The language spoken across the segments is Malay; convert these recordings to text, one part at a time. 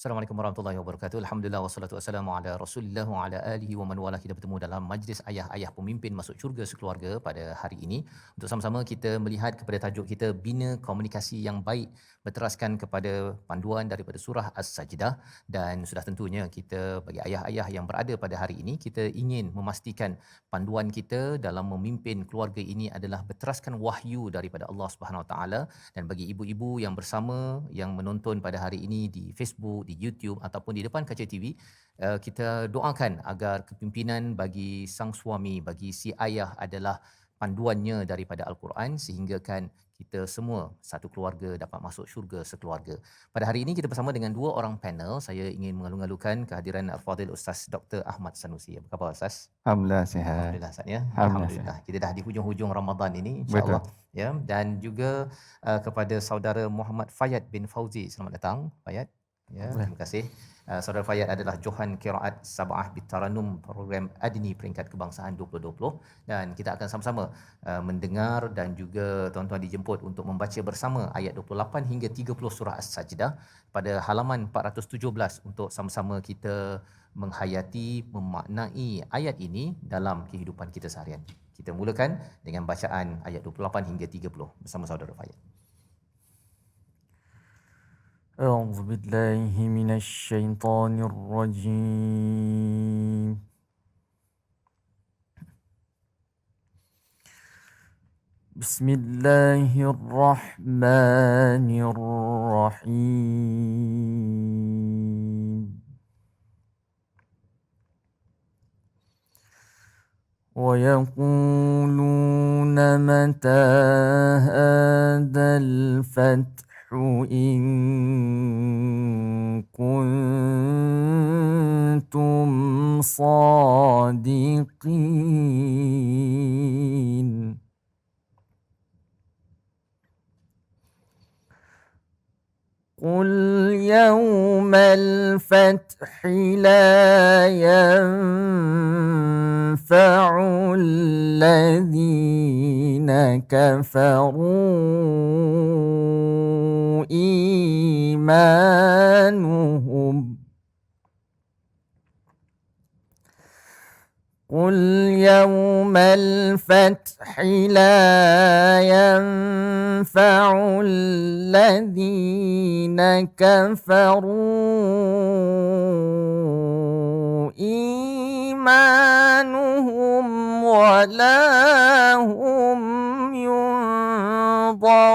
Assalamualaikum warahmatullahi wabarakatuh. Alhamdulillah wassalatu wassalamu ala Rasulillah wa ala alihi wa man wala. Kita bertemu dalam majlis ayah-ayah pemimpin masuk syurga sekeluarga pada hari ini untuk sama-sama kita melihat kepada tajuk kita bina komunikasi yang baik berteraskan kepada panduan daripada surah As-Sajdah, dan sudah tentunya kita bagi ayah-ayah yang berada pada hari ini kita ingin memastikan panduan kita dalam memimpin keluarga ini adalah berteraskan wahyu daripada Allah Subhanahu Wa Taala. Dan bagi ibu-ibu yang bersama yang menonton pada hari ini di Facebook, di YouTube ataupun di depan kaca TV, kita doakan agar kepimpinan bagi sang suami, bagi si ayah adalah panduannya daripada Al-Quran sehingga kan kita semua satu keluarga dapat masuk syurga sekeluarga. Pada hari ini kita bersama dengan dua orang panel. Saya ingin mengalu-alukan kehadiran Al-Fadhil Ustaz Dr. Ahmad Sanusi. Apa khabar Ustaz? Alhamdulillah sihat. Alhamdulillah Ustaz ya. Alhamdulillah Alhamdulillah. sihat. Kita dah di hujung-hujung Ramadan ini Betul. insya-Allah ya, dan juga kepada saudara Muhammad Fayad bin Fauzi. Selamat datang Fayad. Ya, terima kasih. Saudara Fayad adalah Johan Qiraat Sab'ah Bitaranum program Adni peringkat kebangsaan 2020, dan kita akan sama-sama mendengar dan juga tuan-tuan dijemput untuk membaca bersama ayat 28 hingga 30 surah As-Sajdah pada halaman 417 untuk sama-sama kita menghayati, memaknai ayat ini dalam kehidupan kita seharian. Kita mulakan dengan bacaan ayat 28 hingga 30 bersama saudara Fayad. أعوذ بالله من الشيطان الرجيم بسم الله الرحمن الرحيم ويقولون متى هذا الفتح إن كنتم صادقين قل يوم الفتح لا ينفع الذين كفروا إيمانهم قل يوم الفتح لا ينفع الذين كفروا إيمانهم ولا هم ينظرون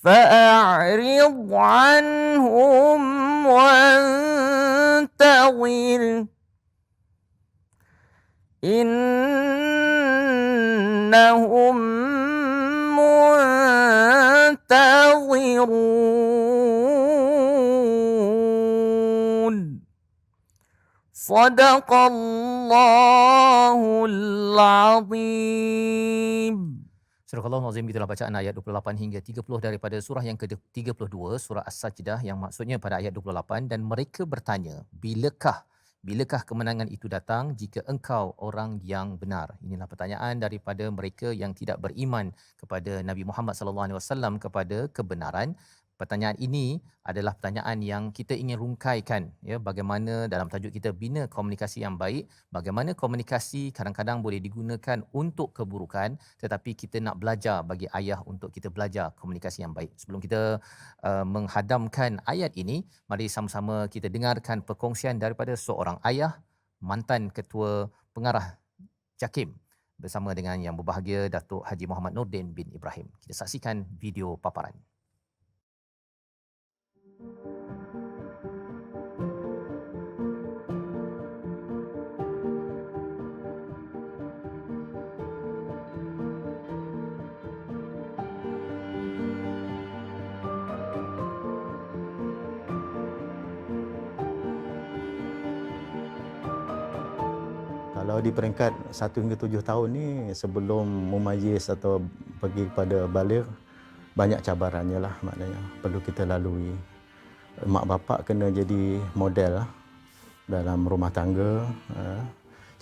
فأعرض عنهم وانتظر إنهم منتظرون صدق الله العظيم. Surah Al-Azim, itulah bacaan ayat 28 hingga 30 daripada surah yang ke-32, surah As-Sajdah, yang maksudnya pada ayat 28, dan mereka bertanya, bilakah kemenangan itu datang jika engkau orang yang benar? Inilah pertanyaan daripada mereka yang tidak beriman kepada Nabi Muhammad sallallahu alaihi wasallam, kepada kebenaran. Pertanyaan ini adalah pertanyaan yang kita ingin rungkaikan ya, bagaimana dalam tajuk kita bina komunikasi yang baik, bagaimana komunikasi kadang-kadang boleh digunakan untuk keburukan, tetapi kita nak belajar bagi ayah untuk kita belajar komunikasi yang baik. Sebelum kita menghadamkan ayat ini, mari sama-sama kita dengarkan perkongsian daripada seorang ayah, mantan ketua pengarah JAKIM, bersama dengan yang berbahagia Datuk Haji Muhammad Nordin bin Ibrahim. Kita saksikan video paparan. Kalau di peringkat 1 hingga 7 tahun ni, sebelum memajis atau pergi kepada baligh, banyak cabarannya lah, maknanya perlu kita lalui. Mak bapak kena jadi model dalam rumah tangga.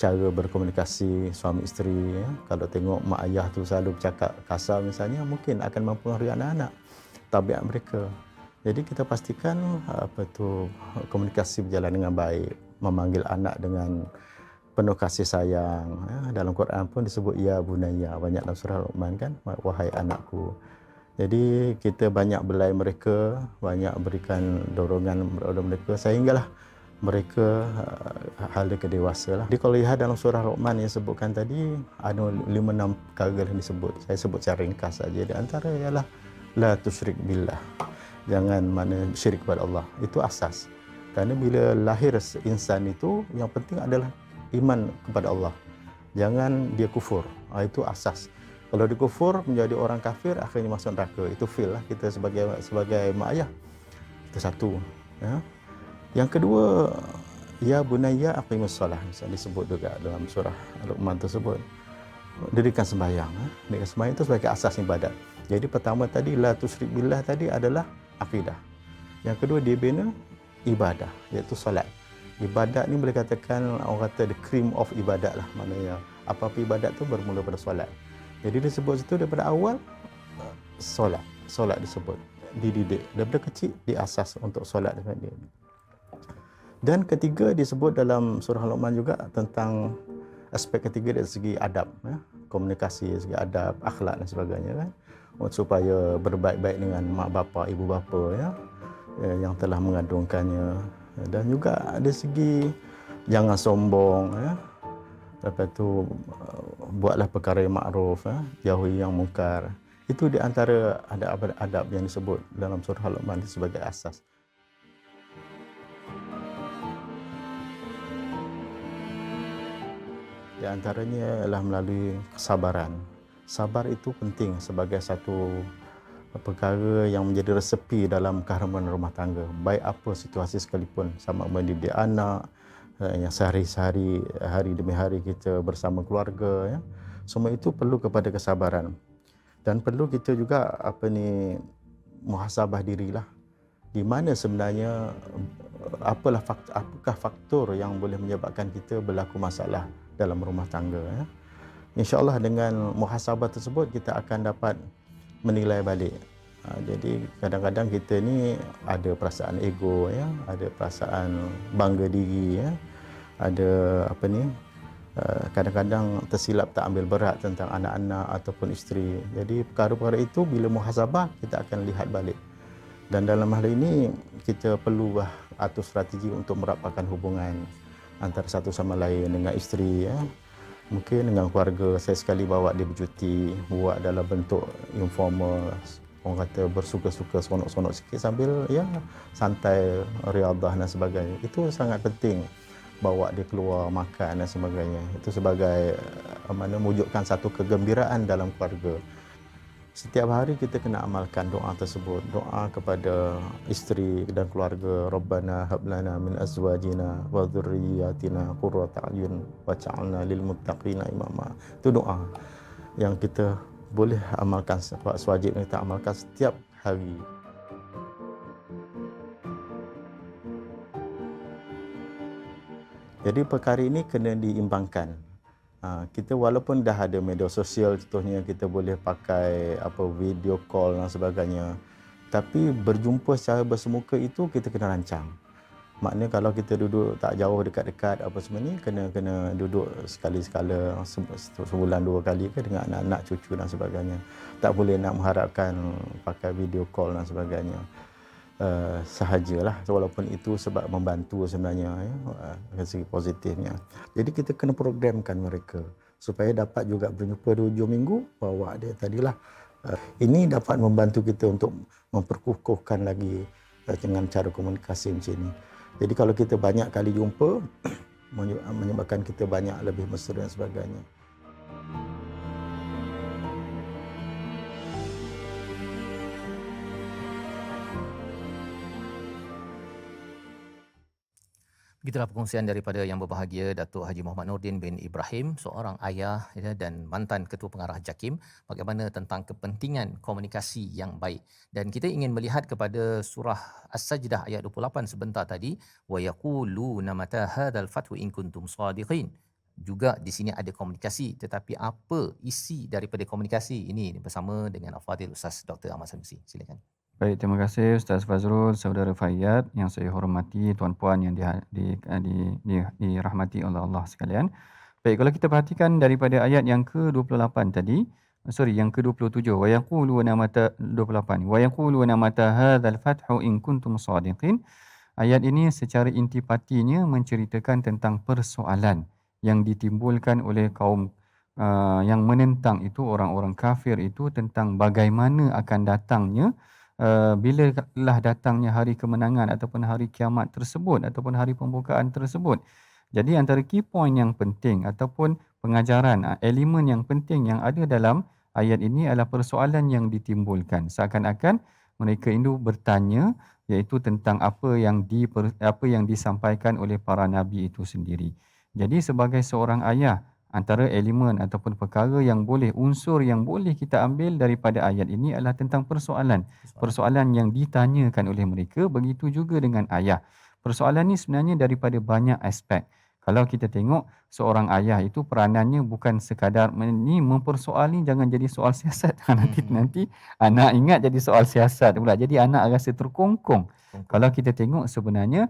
cara berkomunikasi suami isteri ya. Kalau tengok mak ayah tu selalu bercakap kasar misalnya, mungkin akan mempengaruhi anak-anak, tabiat mereka. Jadi kita pastikan komunikasi berjalan dengan baik, memanggil anak dengan penuh kasih sayang ya. Dalam Quran pun disebut ya bunayya, banyak dalam surah Luqman kan, wahai anakku. Jadi kita banyak belai mereka, banyak berikan dorongan kepada mereka sehinggalah mereka hala kedewasa lah. Jadi kalau lihat dalam surah Luqman yang sebutkan tadi, ada 5-6 perkara yang disebut. Saya sebut secara ringkas saja. Di antara ialah la tusyrik billah. Jangan syirik kepada Allah. Itu asas. Kerana bila lahir insan itu, yang penting adalah iman kepada Allah. Jangan dia kufur. Itu asas. Kalau dia kufur, menjadi orang kafir, akhirnya masuk neraka. Itu fail lah kita sebagai mak ayah. Itu satu. Ya. Yang kedua, ya bunayya aqimus solah. Misalnya disebut juga dalam surah Luqman tersebut. Dirikan sembahyang. Dirikan sembahyang itu sebagai asas ibadat. Jadi pertama tadi, la tusyrik billah tadi adalah akidah. Yang kedua, dia bina ibadah, iaitu solat. Ibadat ni boleh katakan, orang kata the cream of ibadat lah. Maknanya apa-apa ibadat tu bermula pada solat. Jadi disebut situ daripada awal, solat. Solat disebut. Dididik. Daripada kecil, diasas untuk solat dengan dia. Dan ketiga disebut dalam surah Luqman juga tentang aspek ketiga dari segi adab. Ya. Komunikasi, segi adab, akhlak dan sebagainya. Kan? Supaya berbaik-baik dengan mak bapa, ibu bapa ya, yang telah mengandungkannya. Dan juga ada segi jangan sombong. Ya. Lepas tu buatlah perkara yang makruf, jauhi yang mungkar. Itu di antara adab-adab yang disebut dalam surah Luqman sebagai asas. Di antaranya ialah melalui kesabaran. Sabar itu penting sebagai satu perkara yang menjadi resepi dalam keharmonian rumah tangga. Baik apa situasi sekalipun, sama mendidik anak, yang sehari-hari, hari demi hari kita bersama keluarga, ya. Semua itu perlu kepada kesabaran. Dan perlu kita juga muhasabah dirilah. Di mana sebenarnya apakah faktor yang boleh menyebabkan kita berlaku masalah dalam rumah tangga, ya. InsyaAllah dengan muhasabah tersebut kita akan dapat menilai balik. Jadi kadang-kadang kita ni ada perasaan ego, ya, ada perasaan bangga diri, ya. Ada kadang-kadang tersilap tak ambil berat tentang anak-anak ataupun isteri. Jadi perkara-perkara itu bila muhasabah kita akan lihat balik. Dan dalam hal ini kita perlu atur strategi untuk merapatkan hubungan antara satu sama lain dengan isteri, ya. Mungkin dengan keluarga, saya sekali bawa dia bercuti, buat dalam bentuk informal, orang kata bersuka-suka, sonok-sonok sikit sambil ya santai, riadah dan sebagainya. Itu sangat penting, bawa dia keluar makan dan sebagainya. Itu sebagai mewujudkan satu kegembiraan dalam keluarga. Setiap hari kita kena amalkan doa tersebut. Doa kepada isteri dan keluarga. Rabbana hab lana min azwajina wa dhurriyyatina qurrata a'yun waj'alna lil muttaqina imama. Itu doa yang kita boleh amalkan, wajib kita amalkan setiap hari. Jadi perkara ini kena diimbangkan. Kita walaupun dah ada media sosial, contohnya kita boleh pakai video call dan sebagainya, tapi berjumpa secara bersemuka itu kita kena rancang. Maknanya kalau kita duduk tak jauh dekat-dekat semua ni, kena duduk sekali-sekala, sebulan 2 kali ke dengan anak-anak, cucu dan sebagainya. Tak boleh nak mengharapkan pakai video call dan sebagainya. Sahajalah, walaupun itu sebab membantu sebenarnya, ya, dari segi positifnya. Jadi kita kena programkan mereka supaya dapat juga berjumpa di hujung minggu, bawa dia tadilah. Ini dapat membantu kita untuk memperkukuhkan lagi dengan cara komunikasi macam ini. Jadi kalau kita banyak kali jumpa, menyebabkan kita banyak lebih mesra dan sebagainya. Begitulah perkongsian daripada yang berbahagia Datuk Haji Muhammad Nordin bin Ibrahim, seorang ayah dan mantan Ketua Pengarah JAKIM, bagaimana tentang kepentingan komunikasi yang baik. Dan kita ingin melihat kepada surah As-Sajdah ayat 28 sebentar tadi, wa yaquluna mata hadzal fathu in kuntum shadiqin. juga di sini ada komunikasi, tetapi apa isi daripada komunikasi ini bersama dengan Al-Fadhil Ustaz Dr. Ahmad Sanusi. Silakan. Baik, terima kasih Ustaz Fazrul, saudara Fayyad yang saya hormati, tuan-puan yang dirahmati oleh Allah sekalian. Baik, kalau kita perhatikan daripada ayat yang ke-28 tadi, yang ke-27, wa yaquluna mata 28. Wa yaquluna mata hadzal fathu in kuntum shadiqin. Ayat ini secara intipatinya menceritakan tentang persoalan yang ditimbulkan oleh kaum yang menentang itu, orang-orang kafir itu, tentang bagaimana akan datangnya bilalah datangnya hari kemenangan ataupun hari kiamat tersebut ataupun hari pembukaan tersebut. Jadi antara key point yang penting ataupun pengajaran, elemen yang penting yang ada dalam ayat ini adalah persoalan yang ditimbulkan. Seakan-akan mereka itu bertanya, iaitu tentang apa yang disampaikan oleh para nabi itu sendiri. Jadi sebagai seorang ayah, antara elemen ataupun perkara yang boleh, unsur yang boleh kita ambil daripada ayat ini adalah tentang persoalan. Persoalan yang ditanyakan oleh mereka, begitu juga dengan ayah. Persoalan ni sebenarnya daripada banyak aspek. Kalau kita tengok, seorang ayah itu peranannya bukan sekadar ni mempersoali, jangan jadi soal siasat. Nanti anak ingat jadi soal siasat pula. Jadi anak rasa terkongkong. Kalau kita tengok sebenarnya,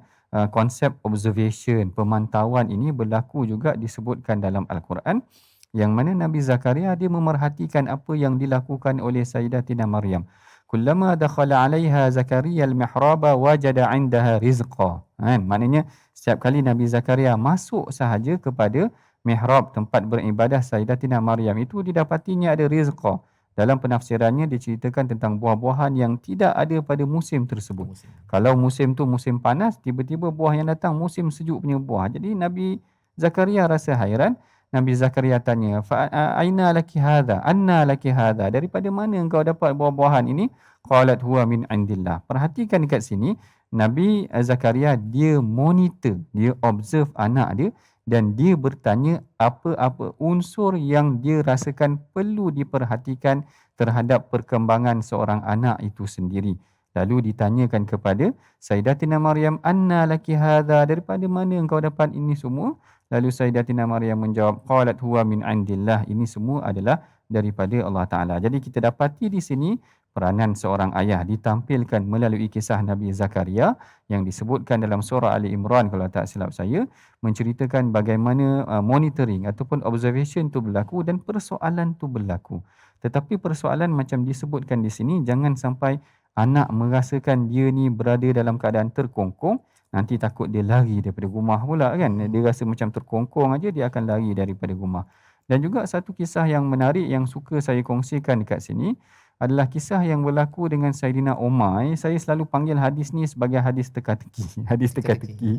konsep observation, pemantauan ini berlaku juga disebutkan dalam Al-Quran, yang mana Nabi Zakaria dia memerhatikan apa yang dilakukan oleh Sayyidatina Maryam. Kullama dakhala 'alaiha Zakaria al-mihraba wajada 'indaha rizqa. Maknanya setiap kali Nabi Zakaria masuk sahaja kepada mihrab, tempat beribadah Sayyidatina Maryam, itu didapatinya ada rizqa. Dalam penafsirannya diceritakan tentang buah-buahan yang tidak ada pada musim tersebut. Kalau musim tu musim panas, tiba-tiba buah yang datang musim sejuk punya buah. Jadi Nabi Zakaria rasa hairan. Nabi Zakaria tanya, "Aina laki hadha? Anna laki hadha? Daripada mana engkau dapat buah-buahan ini?" Qalat huwa min indillah. Perhatikan dekat sini, Nabi Zakaria dia monitor, dia observe anak dia, dan dia bertanya apa-apa unsur yang dia rasakan perlu diperhatikan terhadap perkembangan seorang anak itu sendiri. Lalu ditanyakan kepada Sayyidatina Maryam, "Anna laki hadha?" Daripada mana engkau dapat ini semua? Lalu Sayyidatina Maryam menjawab, "Qalat huwa min indillah." Ini semua adalah daripada Allah Ta'ala. Jadi kita dapati di sini peranan seorang ayah ditampilkan melalui kisah Nabi Zakaria yang disebutkan dalam surah Ali Imran kalau tak silap saya, menceritakan bagaimana monitoring ataupun observation tu berlaku dan persoalan tu berlaku. Tetapi persoalan macam disebutkan di sini, jangan sampai anak merasakan dia ni berada dalam keadaan terkongkong, nanti takut dia lari daripada rumah pula kan. Dia rasa macam terkongkong aja, dia akan lari daripada rumah. Dan juga satu kisah yang menarik yang suka saya kongsikan dekat sini adalah kisah yang berlaku dengan Saidina Umar. Saya selalu panggil hadis ni sebagai hadis teka-teki. Hadis teka-teki.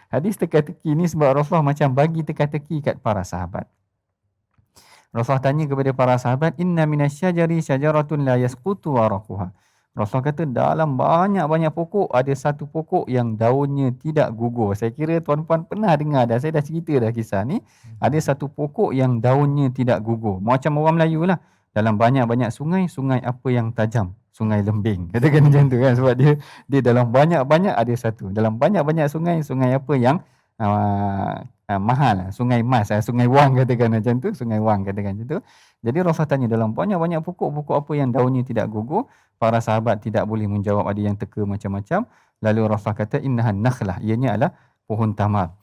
Hadis teka-teki ni sebab Rasulullah macam bagi teka-teki kat para sahabat. Rasulullah tanya kepada para sahabat, "Inna minasyajari syajaratun la yasqutu waraquha." Rasulullah kata dalam banyak-banyak pokok ada satu pokok yang daunnya tidak gugur. Saya kira tuan-puan pernah dengar dah, saya dah cerita dah kisah ni. Ada satu pokok yang daunnya tidak gugur. Macam orang Melayu lah. Dalam banyak-banyak sungai, sungai apa yang tajam? Sungai Lembing. Katakan macam tu kan. Sebab dia dalam banyak-banyak ada satu. Dalam banyak-banyak sungai, sungai apa yang mahal? Sungai Mas, Sungai Wang katakan macam tu. Sungai Wang katakan macam tu. Jadi Rasulullah tanya dalam banyak-banyak pokok apa yang daunnya tidak gugur? Para sahabat tidak boleh menjawab, ada yang teka macam-macam. Lalu Rasulullah kata, "Innahan nakhlah." Ianya adalah pohon tamar.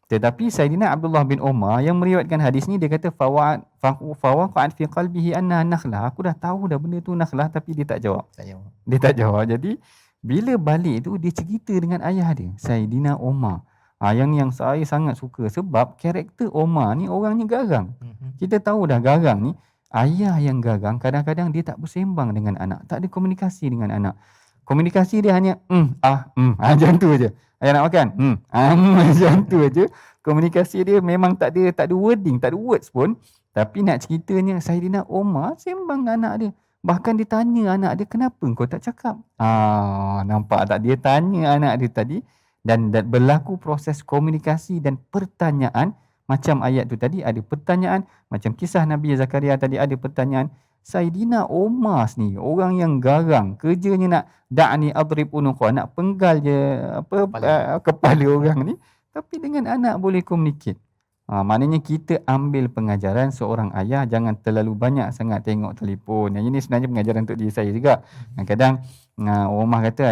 Tetapi Saidina Abdullah bin Umar yang meriwayatkan hadis ni, dia kata fawaqa'at fi qalbihi anna nakhlah. Aku dah tahu dah benda tu nakhlah, tapi dia tak jawab. Dia tak jawab. Jadi bila balik tu dia cerita dengan ayah dia, Saidina Umar. Yang saya sangat suka sebab karakter Umar ni orangnya garang. Kita tahu dah garang ni, ayah yang garang kadang-kadang dia tak bersembang dengan anak, tak ada komunikasi dengan anak. Komunikasi dia hanya macam tu aja. Ayah nak makan? Macam tu aja. Komunikasi dia memang tak ada wording, tak ada words pun. Tapi nak ceritanya Saidina Umar sembang anak dia. Bahkan dia tanya anak dia, "Kenapa kau tak cakap?" Nampak tak? Dia tanya anak dia tadi dan berlaku proses komunikasi dan pertanyaan. Macam ayat tu tadi ada pertanyaan, macam kisah Nabi Zakaria tadi ada pertanyaan. Saidina Umar ni orang yang garang, kerjanya nak da'ni adrib unuqa, nak penggal je kepala orang ni, tapi dengan anak boleh communicate. Maknanya kita ambil pengajaran seorang ayah, jangan terlalu banyak sangat tengok telefon. Yang ini sebenarnya pengajaran untuk diri saya juga. Kadang-kadang orang rumah kata,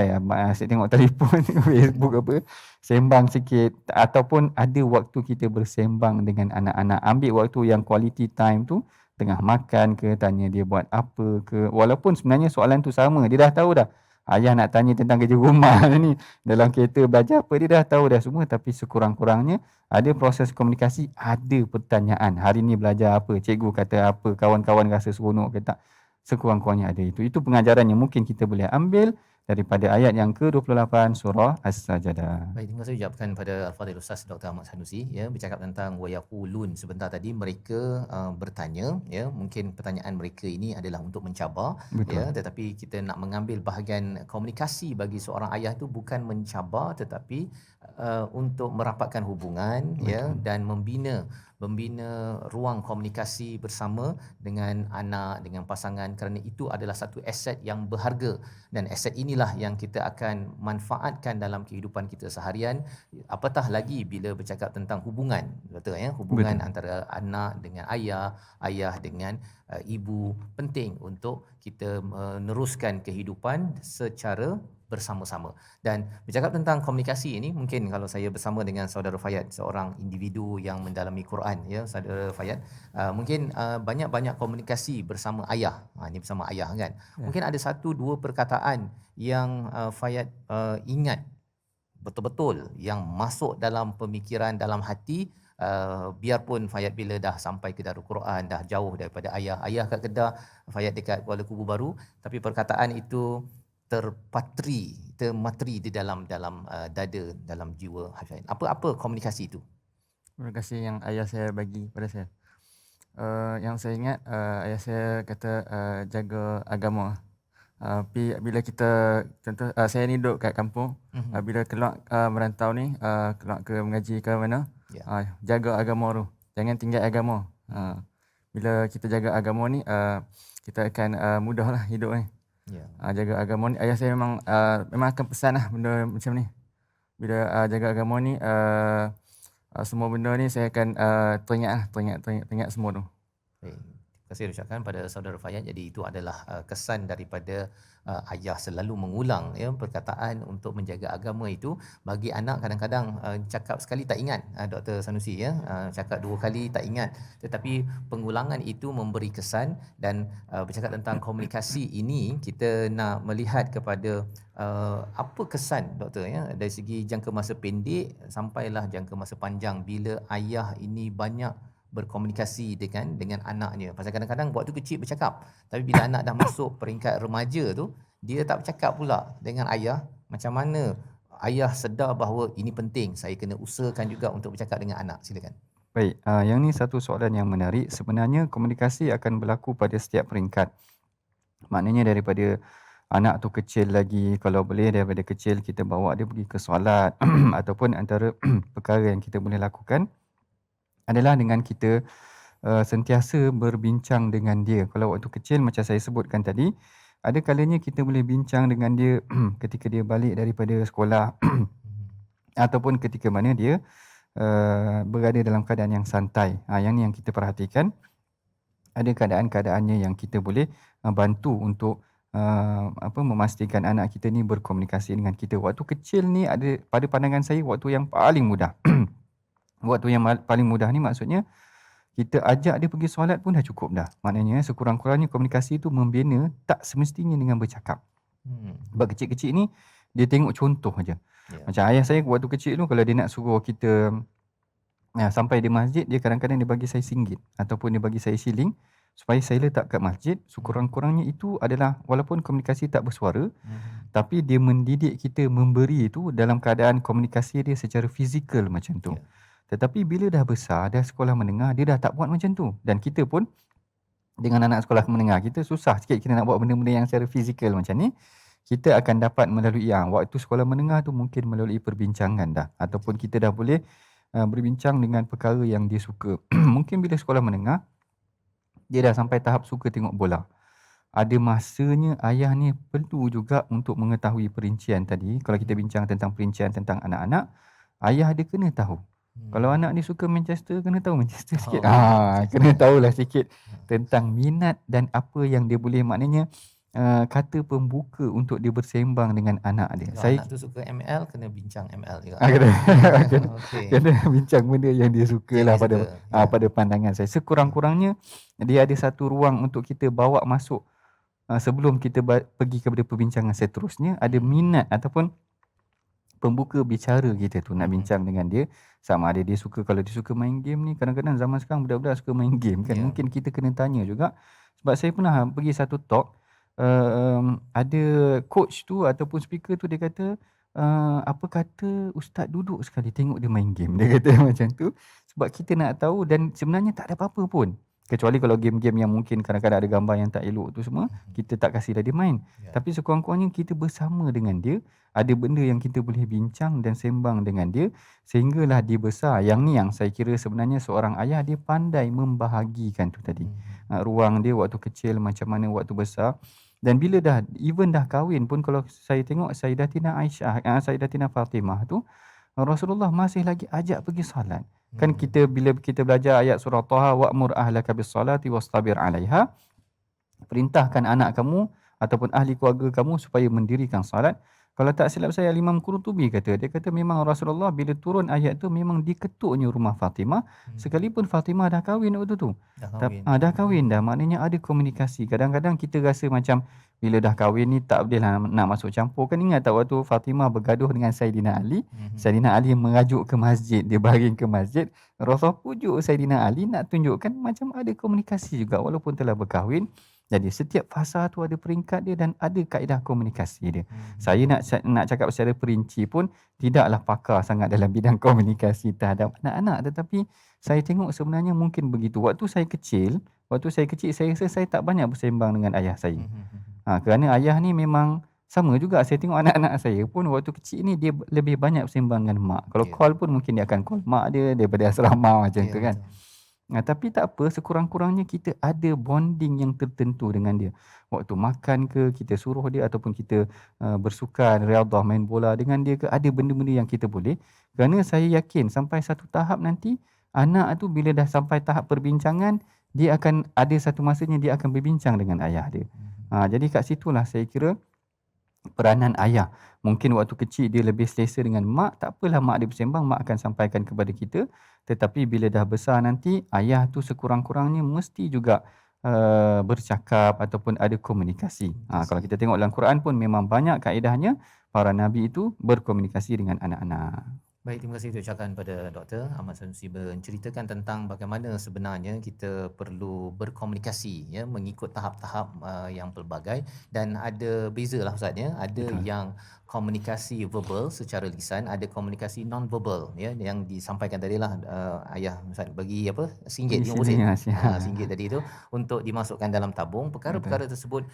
asyik tengok telefon, tengok Facebook apa, sembang sikit. Ataupun ada waktu kita bersembang dengan anak-anak. Ambil waktu yang quality time tu, tengah makan ke, tanya dia buat apa ke. Walaupun sebenarnya soalan tu sama, dia dah tahu dah. Ayah nak tanya tentang kerja rumah ni, dalam kereta belajar apa, dia dah tahu dah semua. Tapi sekurang-kurangnya ada proses komunikasi, ada pertanyaan. Hari ni belajar apa, cikgu kata apa, kawan-kawan rasa seronok ke tak. Sekurang-kurangnya ada itu. Itu pengajaran yang mungkin kita boleh ambil daripada ayat yang ke-28 surah As-Sajdah. Baik, terima kasih ucapkan pada Al-Fadhil Ustaz Dr. Ahmad Sanusi ya, bercakap tentang wayaqulun sebentar tadi, mereka bertanya ya, mungkin pertanyaan mereka ini adalah untuk mencabar. Betul. Ya, tetapi kita nak mengambil bahagian komunikasi bagi seorang ayah itu bukan mencabar, tetapi untuk merapatkan hubungan. Betul. Ya, dan membina ruang komunikasi bersama dengan anak, dengan pasangan, kerana itu adalah satu aset yang berharga, dan aset inilah yang kita akan manfaatkan dalam kehidupan kita seharian. Apatah lagi bila bercakap tentang hubungan, betul ya, hubungan Betul. antara anak dengan ayah, ayah dengan ibu, penting untuk kita meneruskan kehidupan secara bersama-sama. Dan bercakap tentang komunikasi ini, mungkin kalau saya bersama dengan saudara Fayad, seorang individu yang mendalami Quran ya, saudara Fayad, mungkin banyak-banyak komunikasi bersama ayah. Ini bersama ayah kan. Ya. Mungkin ada satu dua perkataan yang Fayad ingat betul-betul, yang masuk dalam pemikiran, dalam hati. Biarpun Fayad bila dah sampai ke Darul Quran, dah jauh daripada ayah kat Kedah, Fayad dekat Kuala Kubu Baru, tapi perkataan itu termatri di dalam dada, dalam jiwa Hafiz. Apa komunikasi itu? Terima kasih yang ayah saya bagi pada saya. Yang saya ingat, ayah saya kata jaga agama. Bila kita, contoh saya ni duduk kat kampung, bila keluar merantau ni, keluar ke mengaji ke mana, jaga agama tu, jangan tinggal agama. Bila kita jaga agama ni, kita akan mudahlah hidup ni. Jaga agama ni, ayah saya memang akan pesan lah benda macam ni. Bila jaga agama ni, semua benda ni saya akan teringat semua tu. Terima kasih ucapkan pada saudara Fayad. Jadi itu adalah kesan daripada ayah selalu mengulang ya, perkataan untuk menjaga agama itu. Bagi anak kadang-kadang cakap sekali tak ingat, Dr. Sanusi ya, cakap dua kali tak ingat, tetapi pengulangan itu memberi kesan. Dan bercakap tentang komunikasi ini, kita nak melihat kepada apa kesan doktor ya, dari segi jangka masa pendek sampailah jangka masa panjang, bila ayah ini banyak berkomunikasi dengan anaknya. Pasal kadang-kadang waktu kecil bercakap, tapi bila anak dah masuk peringkat remaja tu, dia tak bercakap pula dengan ayah. Macam mana ayah sedar bahawa ini penting, saya kena usahakan juga untuk bercakap dengan anak? Silakan. Baik, yang ni satu soalan yang menarik. Sebenarnya komunikasi akan berlaku pada setiap peringkat. Maknanya daripada anak tu kecil lagi, kalau boleh daripada kecil kita bawa dia pergi ke solat ataupun antara perkara yang kita boleh lakukan adalah dengan kita sentiasa berbincang dengan dia. Kalau waktu kecil macam saya sebutkan tadi, ada kalanya kita boleh bincang dengan dia ketika dia balik daripada sekolah ataupun ketika mana dia berada dalam keadaan yang santai. Yang ni yang kita perhatikan. Ada keadaan-keadaannya yang kita boleh bantu untuk memastikan anak kita ni berkomunikasi dengan kita. Waktu kecil ni ada, pada pandangan saya, waktu yang paling mudah. Waktu yang paling mudah ni maksudnya kita ajak dia pergi solat pun dah cukup dah. Maknanya sekurang-kurangnya komunikasi tu membina, tak semestinya dengan bercakap. Sebab kecil-kecil ni dia tengok contoh aja. Macam ayah saya waktu kecil tu, kalau dia nak suruh kita sampai di masjid, dia kadang-kadang dia bagi saya RM1 ataupun dia bagi saya shilling supaya saya letak kat masjid. Sekurang-kurangnya itu adalah, walaupun komunikasi tak bersuara, tapi dia mendidik kita memberi itu dalam keadaan komunikasi dia secara fizikal macam tu. Tetapi bila dah besar, dah sekolah menengah, dia dah tak buat macam tu. Dan kita pun dengan anak sekolah menengah, kita susah sikit kita nak buat benda-benda yang secara fizikal macam ni. Kita akan dapat melalui waktu sekolah menengah tu mungkin melalui perbincangan dah. Ataupun kita dah boleh berbincang dengan perkara yang dia suka. Mungkin bila sekolah menengah, dia dah sampai tahap suka tengok bola. Ada masanya ayah ni perlu juga untuk mengetahui perincian tadi. Kalau kita bincang tentang perincian tentang anak-anak, ayah dia kena tahu Kalau anak dia suka Manchester, kena tahu Manchester sikit. Manchester. Kena tahulah sikit tentang minat dan apa yang dia boleh, maknanya kata pembuka untuk dia bersembang dengan anak dia. Kalau anak tu suka ML, kena bincang ML juga. Kena bincang benda yang dia suka lah pada pandangan saya. Sekurang-kurangnya dia ada satu ruang untuk kita bawa masuk sebelum kita pergi kepada perbincangan seterusnya. Ada minat ataupun pembuka bicara kita tu nak bincang dengan dia, sama ada dia suka, kalau dia suka main game ni, kadang-kadang zaman sekarang budak-budak suka main game kan, mungkin kita kena tanya juga. Sebab saya pernah pergi satu talk, ada coach tu ataupun speaker tu, dia kata apa kata ustaz duduk sekali tengok dia main game, dia kata macam tu. Sebab kita nak tahu, dan sebenarnya tak ada apa-apa pun, kecuali kalau game-game yang mungkin kadang-kadang ada gambar yang tak elok tu semua, kita tak kasih dia main. Tapi sekurang-kurangnya kita bersama dengan dia, ada benda yang kita boleh bincang dan sembang dengan dia, sehinggalah dia besar. Yang ni yang saya kira sebenarnya seorang ayah, dia pandai membahagikan tu tadi. Ruang dia waktu kecil macam mana waktu besar. Dan bila dah, even dah kahwin pun, kalau saya tengok Sayyidatina Aisyah, Sayyidatina Fatimah tu, Rasulullah masih lagi ajak pergi salat. Kan kita bila kita belajar ayat surah Taha, wa'mur ahlaka bis-salati wastabir 'alaiha, perintahkan anak kamu ataupun ahli keluarga kamu supaya mendirikan salat. Kalau tak silap saya, Imam Qurtubi kata, dia kata memang Rasulullah bila turun ayat tu memang diketuknya rumah Fatimah, sekalipun Fatimah dah kahwin waktu tu. Dah kahwin dah, maknanya ada komunikasi. Kadang-kadang kita rasa macam bila dah kahwin ni tak boleh lah nak masuk campur. Kan ingat tak waktu Fatimah bergaduh dengan Saidina Ali, Saidina Ali merajuk ke masjid, dia baring ke masjid, Rasulullah pujuk Saidina Ali nak tunjukkan macam ada komunikasi juga walaupun telah berkahwin. Jadi setiap fasa tu ada peringkat dia dan ada kaedah komunikasi dia. Saya nak cakap secara perinci pun tidaklah pakar sangat dalam bidang komunikasi terhadap anak-anak, tetapi saya tengok sebenarnya mungkin begitu. Waktu saya kecil, saya rasa saya tak banyak bersembang dengan ayah saya. Kerana ayah ni memang sama juga, saya tengok anak-anak saya pun waktu kecil ni dia lebih banyak bersembang dengan mak. Kalau call pun mungkin dia akan call mak dia daripada asrama macam tu kan. Tapi tak apa, sekurang-kurangnya kita ada bonding yang tertentu dengan dia. Waktu makan ke, kita suruh dia, ataupun kita bersukan, riadah, main bola dengan dia ke, ada benda-benda yang kita boleh. Kerana saya yakin sampai satu tahap nanti, anak tu bila dah sampai tahap perbincangan, dia akan ada satu masanya dia akan berbincang dengan ayah dia. Jadi kat situlah saya kira peranan ayah. Mungkin waktu kecil dia lebih selesa dengan mak, tak apalah mak dia bersembang, mak akan sampaikan kepada kita. Tetapi bila dah besar nanti, ayah tu sekurang-kurangnya mesti juga bercakap ataupun ada komunikasi. Kalau kita tengok dalam Quran pun memang banyak kaedahnya para nabi itu berkomunikasi dengan anak-anak. Baik, terima kasih ucapkan pada Dr. Ahmad Sanusi menceritakan tentang bagaimana sebenarnya kita perlu berkomunikasi ya, mengikut tahap-tahap yang pelbagai, dan ada bezalah Ustaz ya. Ada yang komunikasi verbal secara lisan, ada komunikasi non verbal ya, yang disampaikan tadilah ayah Ustaz bagi apa RM1 RM1 tadi itu untuk dimasukkan dalam tabung. Perkara-perkara tersebut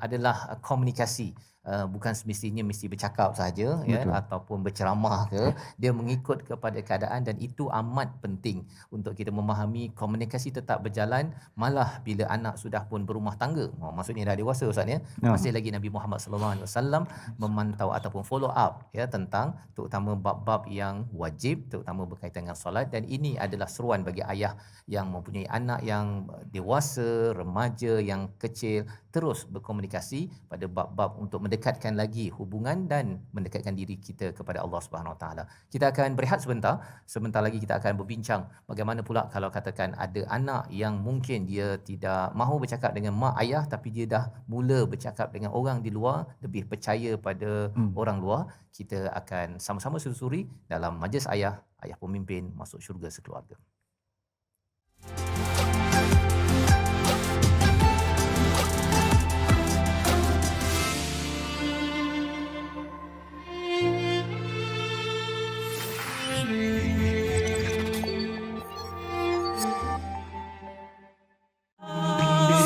adalah komunikasi. Bukan semestinya mesti bercakap saja ya, ataupun berceramah ke, dia mengikut kepada keadaan, dan itu amat penting untuk kita memahami komunikasi tetap berjalan malah bila anak sudah pun berumah tangga. Maksudnya dah dewasa Ustaz ya. Masih lagi Nabi Muhammad sallallahu alaihi wasallam memantau ataupun follow up ya tentang terutama bab-bab yang wajib, terutama berkaitan dengan solat, dan ini adalah seruan bagi ayah yang mempunyai anak yang dewasa, remaja, yang kecil, terus berkomunikasi pada bab-bab untuk mendekatkan lagi hubungan dan mendekatkan diri kita kepada Allah Subhanahu Wa Taala. Kita akan berehat sebentar lagi kita akan berbincang bagaimana pula kalau katakan ada anak yang mungkin dia tidak mahu bercakap dengan mak ayah, tapi dia dah mula bercakap dengan orang di luar, lebih percaya pada orang luar. Kita akan sama-sama susuri dalam Majlis Ayah Pemimpin Masuk Syurga Sekeluarga.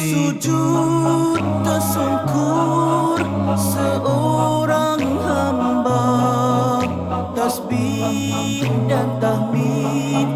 Sujud tersungkur seorang hamba, tasbih dan tahmid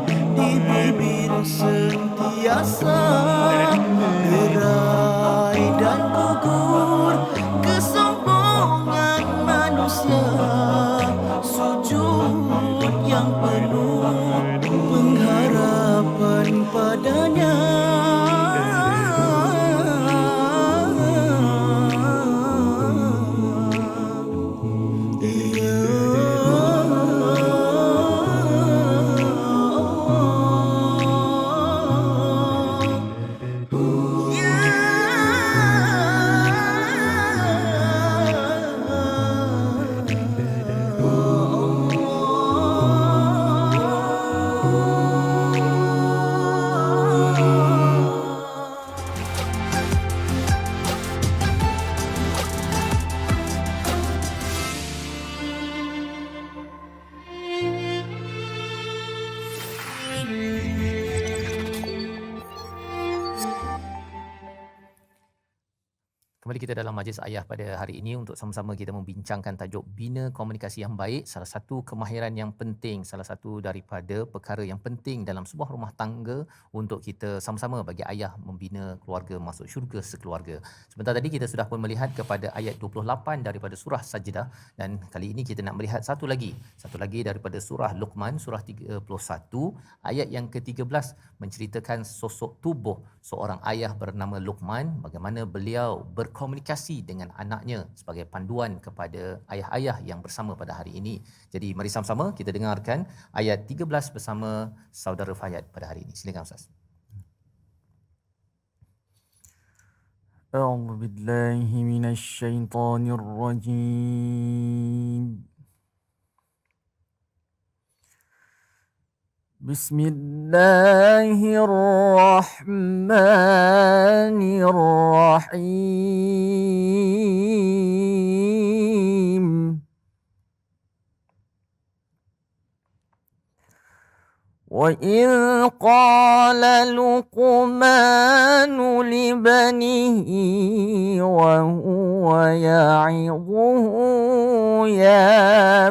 Kembali kita dalam Majlis Ayah pada hari ini untuk sama-sama kita membincangkan tajuk Bina Komunikasi yang Baik. Salah satu kemahiran yang penting, salah satu daripada perkara yang penting dalam sebuah rumah tangga untuk kita sama-sama bagi ayah membina keluarga masuk syurga sekeluarga. Sebentar tadi kita sudah pun melihat kepada ayat 28 daripada surah Sajdah, dan kali ini kita nak melihat satu lagi daripada surah Luqman, surah 31, ayat yang ke-13, menceritakan sosok tubuh seorang ayah bernama Luqman, bagaimana beliau berkomunikasi dengan anaknya sebagai panduan kepada ayah-ayah yang bersama pada hari ini. Jadi mari sama-sama kita dengarkan ayat 13 bersama saudara Fayad pada hari ini. Silakan Ustaz. أعوذ بالله من الشيطان الرجيم بسم الله الرحمن الرحيم وإذ قال لقمان لبنيه وهو يعظه يا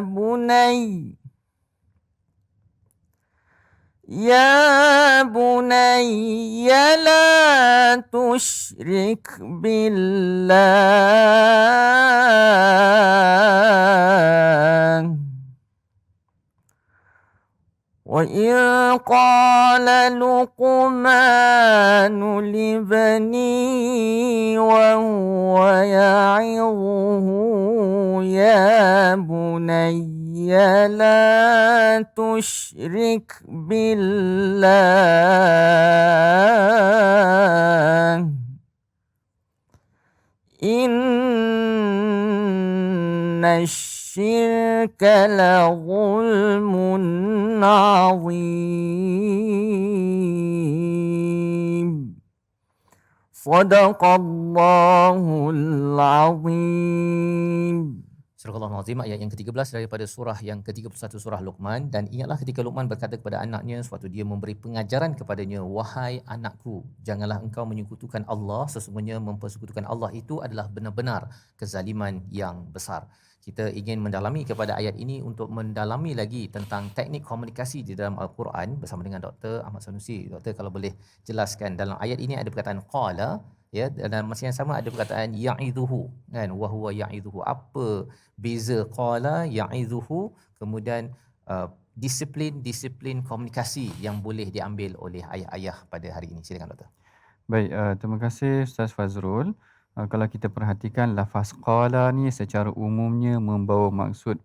بني لا تشرك بالله وإذ قال لقمان لبنيه وهو يعظه يا بني لا تشرك بالله إن الشرك لظلم عظيم صدق الله العظيم. Surah Al-Azim, ayat yang ke-13 daripada surah yang ke-31 surah Luqman. Dan ingatlah ketika Luqman berkata kepada anaknya sewaktu dia memberi pengajaran kepadanya, wahai anakku, janganlah engkau menyekutukan Allah, sesungguhnya mempersekutukan Allah itu adalah benar-benar kezaliman yang besar. Kita ingin mendalami kepada ayat ini untuk mendalami lagi tentang teknik komunikasi di dalam Al-Quran bersama dengan Dr. Ahmad Sanusi. Doktor, kalau boleh jelaskan, dalam ayat ini ada perkataan qala, ya, dalam masa yang sama ada perkataan ya'idhuhu, kan, wa huwa ya'idhuhu. Apa beza qala, ya'idhuhu, kemudian disiplin komunikasi yang boleh diambil oleh ayah-ayah pada hari ini? Silakan Doktor. Baik, terima kasih Ustaz Fazrul. Kalau kita perhatikan lafaz qala ni secara umumnya membawa maksud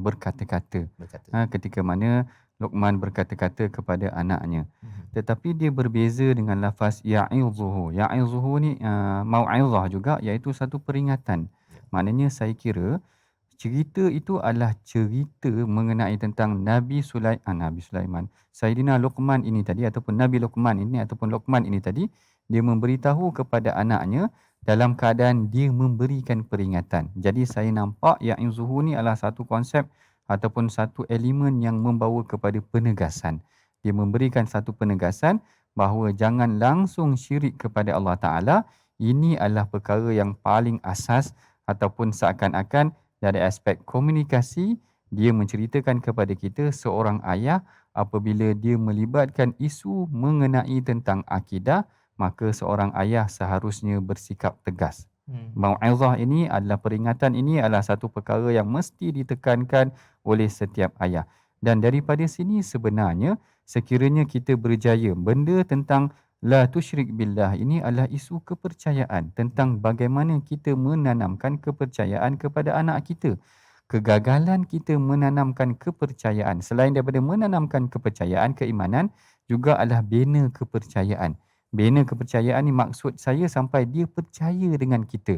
berkata-kata. Ketika mana Luqman berkata-kata kepada anaknya. Tetapi dia berbeza dengan lafaz ya'idhuhu. Ya'idhuhu ni mau'izah juga, iaitu satu peringatan. Maknanya saya kira cerita itu adalah cerita mengenai tentang Nabi Sulaiman. Sayyidina Luqman ini tadi, ataupun Nabi Luqman ini, ataupun Luqman ini tadi, dia memberitahu kepada anaknya dalam keadaan dia memberikan peringatan. Jadi saya nampak ya'idhuhu ni adalah satu konsep ataupun satu elemen yang membawa kepada penegasan. Dia memberikan satu penegasan bahawa jangan langsung syirik kepada Allah Ta'ala. Ini adalah perkara yang paling asas, ataupun seakan-akan dari aspek komunikasi, dia menceritakan kepada kita seorang ayah apabila dia melibatkan isu mengenai tentang akidah, maka seorang ayah seharusnya bersikap tegas. Mau'izah ini adalah peringatan, ini adalah satu perkara yang mesti ditekankan oleh setiap ayah. Dan daripada sini sebenarnya sekiranya kita berjaya, benda tentang la tusyrik billah ini adalah isu kepercayaan, tentang bagaimana kita menanamkan kepercayaan kepada anak kita. Kegagalan kita menanamkan kepercayaan, selain daripada menanamkan kepercayaan, keimanan juga adalah bina kepercayaan. Bina kepercayaan ni maksud saya sampai dia percaya dengan kita.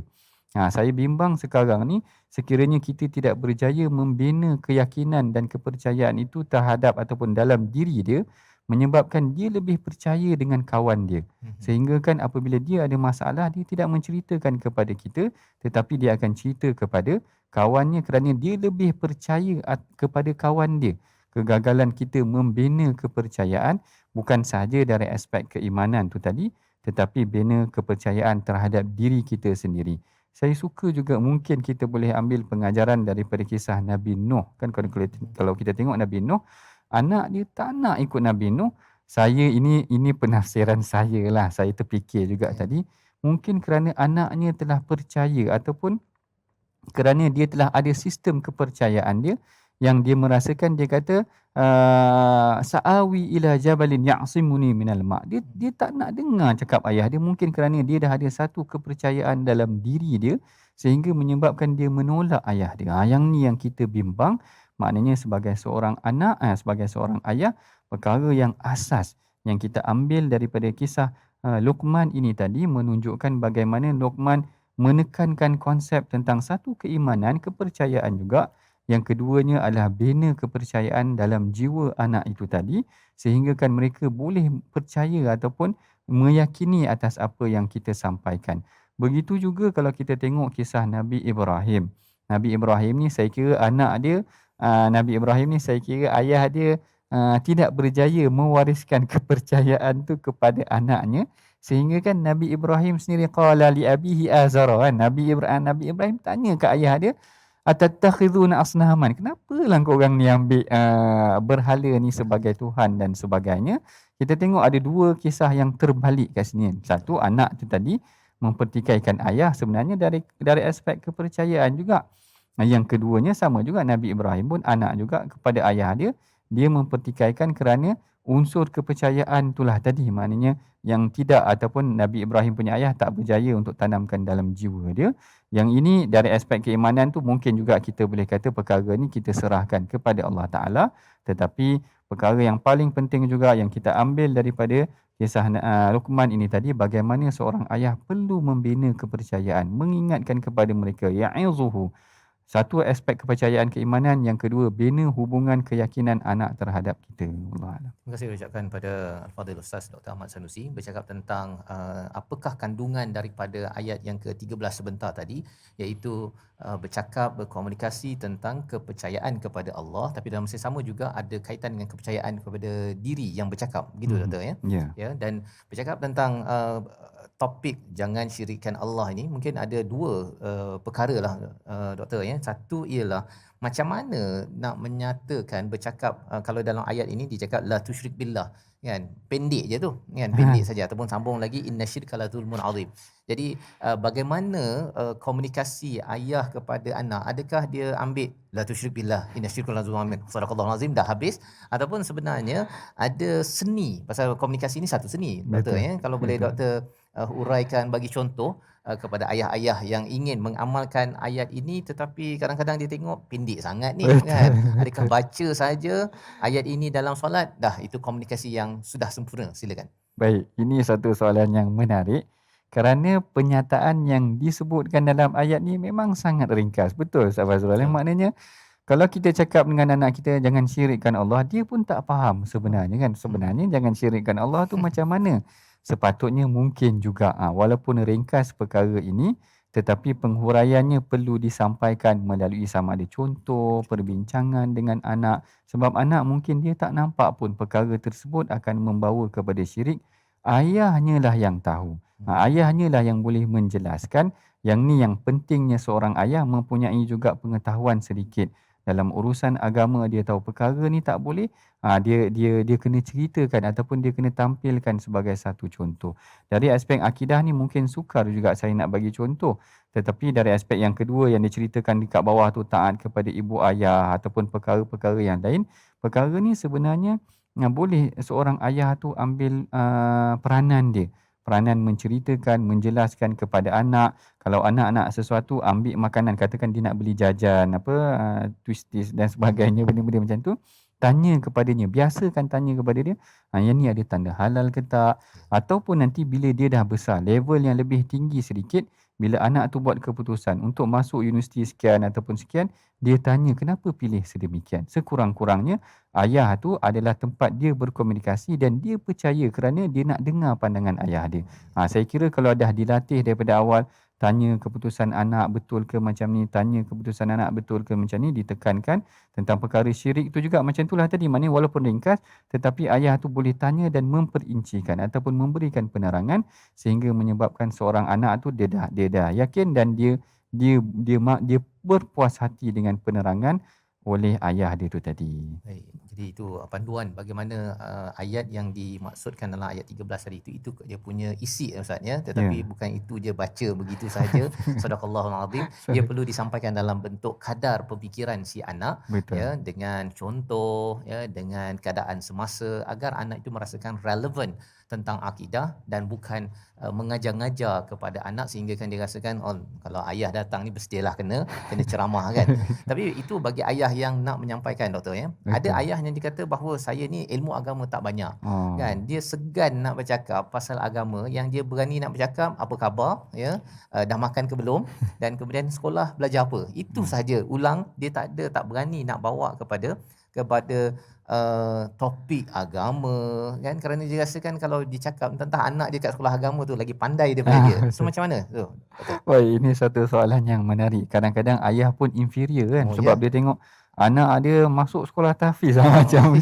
Saya bimbang sekarang ni sekiranya kita tidak berjaya membina keyakinan dan kepercayaan itu terhadap ataupun dalam diri dia, menyebabkan dia lebih percaya dengan kawan dia. Sehingga kan apabila dia ada masalah, dia tidak menceritakan kepada kita, tetapi dia akan cerita kepada kawannya kerana dia lebih percaya kepada kawan dia. Kegagalan kita membina kepercayaan bukan sahaja dari aspek keimanan tu tadi, tetapi bina kepercayaan terhadap diri kita sendiri. Saya suka juga mungkin kita boleh ambil pengajaran daripada kisah Nabi Nuh. Kan kalau kita tengok Nabi Nuh, anak dia tak nak ikut Nabi Nuh. Ini penafsiran saya lah. Saya terfikir juga tadi. Mungkin kerana anaknya telah percaya ataupun kerana dia telah ada sistem kepercayaan dia yang dia merasakan, dia kata sa'awi ila jabalin ya'simuni minal ma'. Dia tak nak dengar cakap ayah dia, mungkin kerana dia dah ada satu kepercayaan dalam diri dia sehingga menyebabkan dia menolak ayah dia. Yang ni yang kita bimbang. Maknanya sebagai seorang anak, sebagai seorang ayah, perkara yang asas yang kita ambil daripada kisah Luqman ini tadi menunjukkan bagaimana Luqman menekankan konsep tentang satu keimanan, kepercayaan juga. Yang keduanya adalah bina kepercayaan dalam jiwa anak itu tadi sehinggakan mereka boleh percaya ataupun meyakini atas apa yang kita sampaikan. Begitu juga kalau kita tengok kisah Nabi Ibrahim. Nabi Ibrahim ni saya kira ayah dia tidak berjaya mewariskan kepercayaan tu kepada anaknya, sehingga kan Nabi Ibrahim sendiri qala li abihi azara, kan Nabi Ibrahim tanya ke ayah dia, atattakhiduna asnaman, kenapalah korang ni ambil berhala ni sebagai Tuhan dan sebagainya. Kita tengok ada dua kisah yang terbalik kat sini. Satu, anak tu tadi mempertikaikan ayah sebenarnya dari aspek kepercayaan juga. Yang keduanya sama juga, Nabi Ibrahim pun anak juga kepada ayah dia mempertikaikan kerana unsur kepercayaan itulah tadi, maknanya yang tidak ataupun Nabi Ibrahim punya ayah tak berjaya untuk tanamkan dalam jiwa dia. Yang ini dari aspek keimanan tu mungkin juga kita boleh kata perkara ni kita serahkan kepada Allah Ta'ala. Tetapi perkara yang paling penting juga yang kita ambil daripada kisah Luqman ini tadi, bagaimana seorang ayah perlu membina kepercayaan, mengingatkan kepada mereka, ya'izuhu. Satu aspek kepercayaan keimanan, yang kedua bina hubungan keyakinan anak terhadap kita. Allah. Terima kasih ucapkan pada Al-Fadhil Ustaz Dr. Ahmad Sanusi bercakap tentang apakah kandungan daripada ayat yang ke-13 sebentar tadi, iaitu berkomunikasi tentang kepercayaan kepada Allah, tapi dalam masa sama juga ada kaitan dengan kepercayaan kepada diri yang bercakap, begitu Doktor ya? Ya, dan bercakap tentang topik jangan syirikkan Allah ini, mungkin ada dua perkara lah Doktor ya. Satu ialah macam mana nak menyatakan bercakap, kalau dalam ayat ini dicakap la tusyrik billah, kan, pendek je tu kan, pendek saja, ataupun sambung lagi innasyirka la zulmun azim. Jadi bagaimana komunikasi ayah kepada anak, adakah dia ambil la tusyrik billah innasyirka la zulmun azim, sadaqallahu azim, dah habis, ataupun sebenarnya ada seni, pasal komunikasi ini satu seni Doktor ya. Kalau boleh Doktor uraikan, bagi contoh kepada ayah-ayah yang ingin mengamalkan ayat ini tetapi kadang-kadang dia tengok pendek sangat ni kan. Adakah baca saja ayat ini dalam solat dah itu komunikasi yang sudah sempurna? Silakan. Baik, ini satu soalan yang menarik kerana penyataan yang disebutkan dalam ayat ni memang sangat ringkas. Betul Ustaz Fazrul. Maknanya kalau kita cakap dengan anak kita jangan syirikkan Allah, dia pun tak faham sebenarnya kan. Sebenarnya jangan syirikkan Allah tu macam mana? Sepatutnya mungkin juga walaupun ringkas perkara ini, tetapi penghuraiannya perlu disampaikan melalui sama ada contoh, perbincangan dengan anak. Sebab anak mungkin dia tak nampak pun perkara tersebut akan membawa kepada syirik. Ayahnya lah yang tahu. Ayahnya lah yang boleh menjelaskan. Yang ni yang pentingnya seorang ayah mempunyai juga pengetahuan sedikit dalam urusan agama. Dia tahu perkara ni tak boleh, dia kena ceritakan ataupun dia kena tampilkan sebagai satu contoh. Dari aspek akidah ni mungkin sukar juga saya nak bagi contoh, tetapi dari aspek yang kedua yang diceritakan dekat bawah tu, taat kepada ibu ayah ataupun perkara-perkara yang lain, perkara ni sebenarnya boleh seorang ayah tu ambil peranan dia, peranan menceritakan, menjelaskan kepada anak. Kalau anak nak sesuatu, ambil makanan, katakan dia nak beli jajan, twisties dan sebagainya, benda-benda macam tu, tanya kepadanya, biasakan tanya kepada dia, yang ni ada tanda halal ke tak, ataupun nanti bila dia dah besar, level yang lebih tinggi sedikit, bila anak tu buat keputusan untuk masuk universiti sekian ataupun sekian, dia tanya kenapa pilih sedemikian. Sekurang-kurangnya ayah tu adalah tempat dia berkomunikasi dan dia percaya kerana dia nak dengar pandangan ayah dia. Saya kira kalau dah dilatih daripada awal, tanya keputusan anak betul ke macam ni, tanya keputusan anak betul ke macam ni, ditekankan. Tentang perkara syirik itu juga macam itulah tadi, maknanya walaupun ringkas tetapi ayah tu boleh tanya dan memperincikan ataupun memberikan penerangan sehingga menyebabkan seorang anak tu dia dah yakin dan dia berpuas hati dengan penerangan oleh ayah dia tu tadi. Baik. Jadi itu panduan bagaimana ayat yang dimaksudkan dalam ayat 13 tadi itu dia punya isi Ustaz ya, tetapi bukan itu je baca begitu saja. Sadaqallahul azim. Ia perlu disampaikan dalam bentuk kadar pemikiran si anak. Betul. Ya, dengan contoh ya, dengan keadaan semasa agar anak itu merasakan relevan tentang akidah dan bukan mengajar-ngajar kepada anak sehingga kan dia rasakan kalau ayah datang ni mestilah kena ceramah kan. Tapi itu bagi ayah yang nak menyampaikan doktor ya. Betul. Ada ayah yang dikata bahawa saya ni ilmu agama tak banyak. Kan dia segan nak bercakap pasal agama, yang dia berani nak bercakap apa khabar ya, dah makan ke belum dan kemudian sekolah belajar apa. Itu saja, ulang, dia tak berani nak bawa kepada topik agama kan, kerana dia rasakan kalau dicakap tentang anak dia kat sekolah agama tu lagi pandai daripada dia. So macam mana tu? Wah, ini satu soalan yang menarik. Kadang-kadang ayah pun inferior kan, sebab dia tengok anak dia masuk sekolah tahfiz macam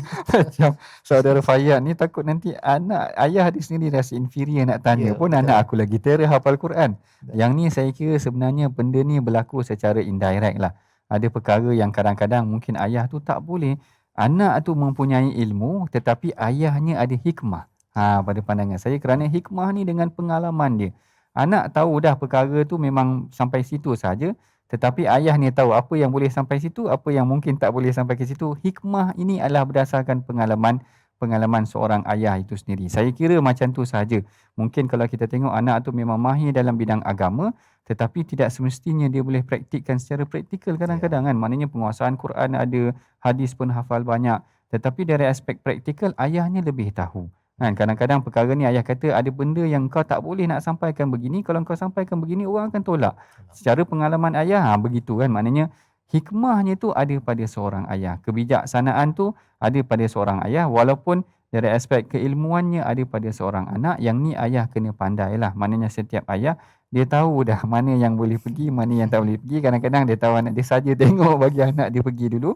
saudara Fayyad ni, takut nanti ayah dia sendiri rasa inferior nak tanya pun betul. Anak aku lagi terah hafal Quran. Yang ni saya kira sebenarnya benda ni berlaku secara indirect lah. Ada perkara yang kadang-kadang mungkin ayah tu tak boleh. Anak tu mempunyai ilmu tetapi ayahnya ada hikmah. Pada pandangan saya, kerana hikmah ni dengan pengalaman dia. Anak tahu dah perkara tu memang sampai situ saja, tetapi ayah ni tahu apa yang boleh sampai situ, apa yang mungkin tak boleh sampai ke situ. Hikmah ini adalah berdasarkan pengalaman seorang ayah itu sendiri. Saya kira macam tu saja. Mungkin kalau kita tengok anak tu memang mahir dalam bidang agama, tetapi tidak semestinya dia boleh praktikkan secara praktikal kadang-kadang kan. Maknanya penguasaan Quran ada, hadis pun hafal banyak. Tetapi dari aspek praktikal, ayahnya lebih tahu. Kan, kadang-kadang perkara ni ayah kata ada benda yang kau tak boleh nak sampaikan begini. Kalau kau sampaikan begini, orang akan tolak. Secara pengalaman ayah, begitu kan. Maknanya hikmahnya tu ada pada seorang ayah. Kebijaksanaan tu ada pada seorang ayah. Walaupun dari aspek keilmuannya ada pada seorang anak. Yang ni ayah kena pandai lah. Maknanya setiap ayah, dia tahu dah mana yang boleh pergi, mana yang tak boleh pergi. Kadang-kadang dia tahu anak dia saja tengok bagi anak dia pergi dulu.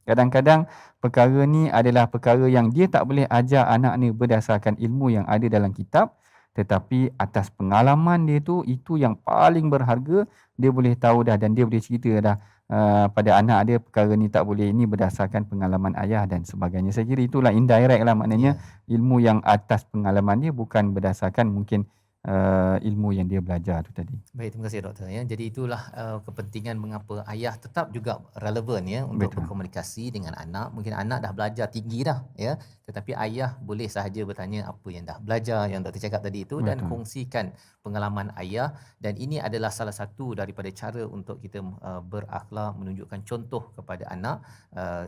Kadang-kadang perkara ni adalah perkara yang dia tak boleh ajar anak ni berdasarkan ilmu yang ada dalam kitab. Tetapi atas pengalaman dia tu, itu yang paling berharga. Dia boleh tahu dah dan dia boleh cerita dah pada anak dia perkara ni tak boleh, ini berdasarkan pengalaman ayah dan sebagainya. Saya kira itulah indirect lah, maknanya ilmu yang atas pengalaman dia, bukan berdasarkan mungkin ilmu yang dia belajar tu tadi. Baik, terima kasih doktor ya. Jadi itulah kepentingan mengapa ayah tetap juga relevan ya untuk berkomunikasi dengan anak. Mungkin anak dah belajar tinggi dah ya, tetapi ayah boleh sahaja bertanya apa yang dah belajar yang doktor cakap tadi itu dan kongsikan pengalaman ayah. Dan ini adalah salah satu daripada cara untuk kita berakhlak, menunjukkan contoh kepada anak,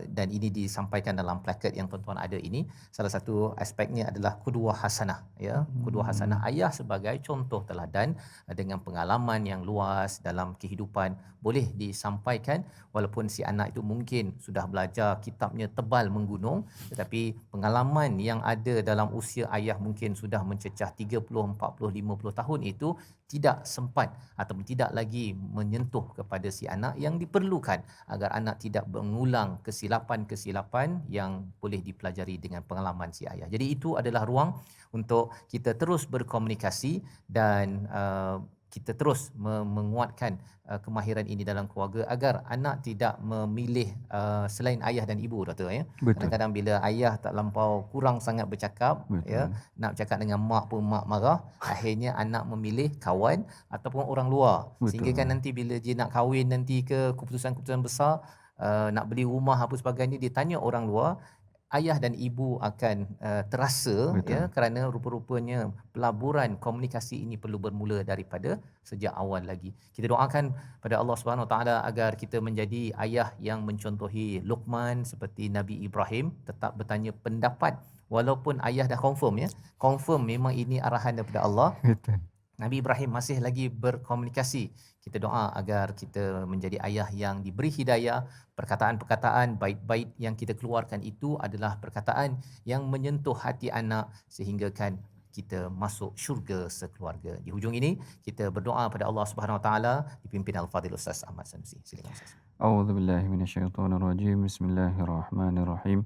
dan ini disampaikan dalam plakat yang tuan-tuan ada ini. Salah satu aspeknya adalah qudwah hasanah ya. Qudwah hasanah, ayah sebagai contoh teladan dengan pengalaman yang luas dalam kehidupan boleh disampaikan, walaupun si anak itu mungkin sudah belajar kitabnya tebal menggunung, tetapi pengalaman yang ada dalam usia ayah mungkin sudah mencecah 30, 40, 50 tahun itu tidak sempat ataupun tidak lagi menyentuh kepada si anak yang diperlukan agar anak tidak mengulang kesilapan-kesilapan yang boleh dipelajari dengan pengalaman si ayah. Jadi itu adalah ruang untuk kita terus berkomunikasi dan kita terus menguatkan kemahiran ini dalam keluarga agar anak tidak memilih selain ayah dan ibu, doktor ya. Kadang-kadang bila ayah tak lampau kurang sangat bercakap ya, nak bercakap dengan mak pun mak marah, akhirnya anak memilih kawan ataupun orang luar. Sehingga kan nanti bila dia nak kahwin nanti ke keputusan-keputusan besar, nak beli rumah apa sebagainya, dia tanya orang luar, ayah dan ibu akan terasa ya, kerana rupa-rupanya pelaburan komunikasi ini perlu bermula daripada sejak awal lagi. Kita doakan pada Allah Subhanahu Wa Taala agar kita menjadi ayah yang mencontohi Luqman seperti Nabi Ibrahim, tetap bertanya pendapat walaupun ayah dah confirm ya. Confirm memang ini arahan daripada Allah. Nabi Ibrahim masih lagi berkomunikasi. Kita doa agar kita menjadi ayah yang diberi hidayah. Perkataan-perkataan baik-baik yang kita keluarkan itu adalah perkataan yang menyentuh hati anak, sehingga kan kita masuk syurga sekeluarga. Di hujung ini kita berdoa pada Allah Subhanahu Wa Taala dipimpin Al-Fadhil Ustaz Ahmad Sanusi. Silakan Ustaz. A'udzubillahi minasyaitonirrajim. Bismillahirrahmanirrahim.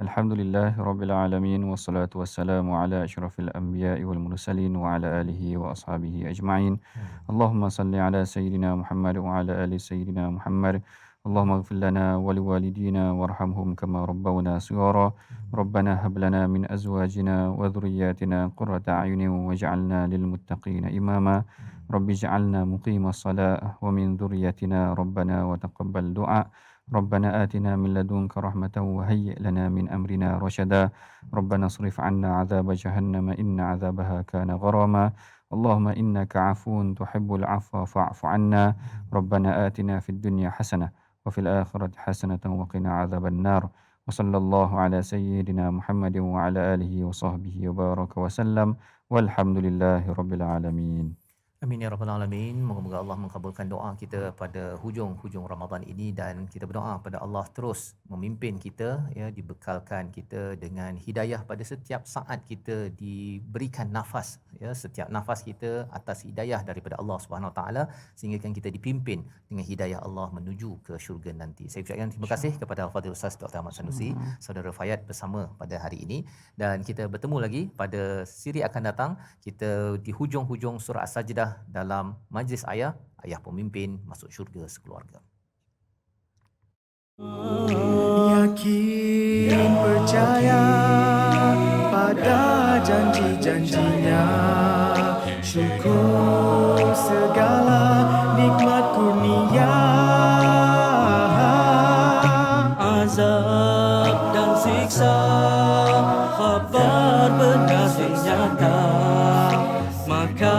Alhamdulillahi rabbil alamin wassalatu wassalamu ala asyrafil anbiya'i wal mursalin wa ala alihi wa ashabihi ajma'in. Allahumma salli ala sayyidina Muhammad wa ala ali sayyidina Muhammad. Allahumma ighfir lana wa liwalidina warhamhum kama rabbawna shighara. Rabbana hab lana min azwajina wa dhurriyyatina qurrata a'yunin waj'alna lil muttaqina imama. Rabbi ij'alna muqimas salah wa min dhurriyyatina rabbana wa taqabbal du'a. ربنا آتنا من لدنك رحمة وهيئ لنا من أمرنا رشدا ربنا اصرف عنا عذاب جهنم إن عذابها كان غراما اللهم إنك عفو تحب العفو فاعف عنا ربنا آتنا في الدنيا حسنة وفي الآخرة حسنة وقنا عذاب النار وصلى الله على سيدنا محمد وعلى آله وصحبه وبارك وسلم والحمد لله رب العالمين. Amin ya rabbal alamin. Moga-moga Allah mengabulkan doa kita pada hujung-hujung Ramadan ini dan kita berdoa pada Allah terus memimpin kita, ya, dibekalkan kita dengan hidayah pada setiap saat kita diberikan nafas, ya, setiap nafas kita atas hidayah daripada Allah Subhanahu Wa Taala sehingga kita dipimpin dengan hidayah Allah menuju ke syurga nanti. Saya ucapkan terima kasih kepada Al-Fadhil Ustaz Dr. Ahmad Sanusi, saudara Fayat bersama pada hari ini, dan kita bertemu lagi pada siri akan datang. Kita di hujung-hujung surah As-Sajdah dalam majlis ayah pemimpin masuk syurga sekeluarga. Yakin percaya pada janji-janjinya, syukur segala nikmat kurnia, azab dan siksa khabar benar nyata, maka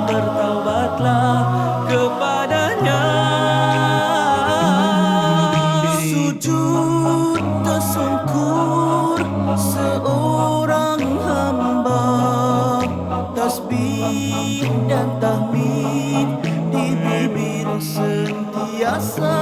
bertaubatlah kepadanya. Sujud tersungkur seorang hamba, tasbih dan tahmid di bibir sentiasa.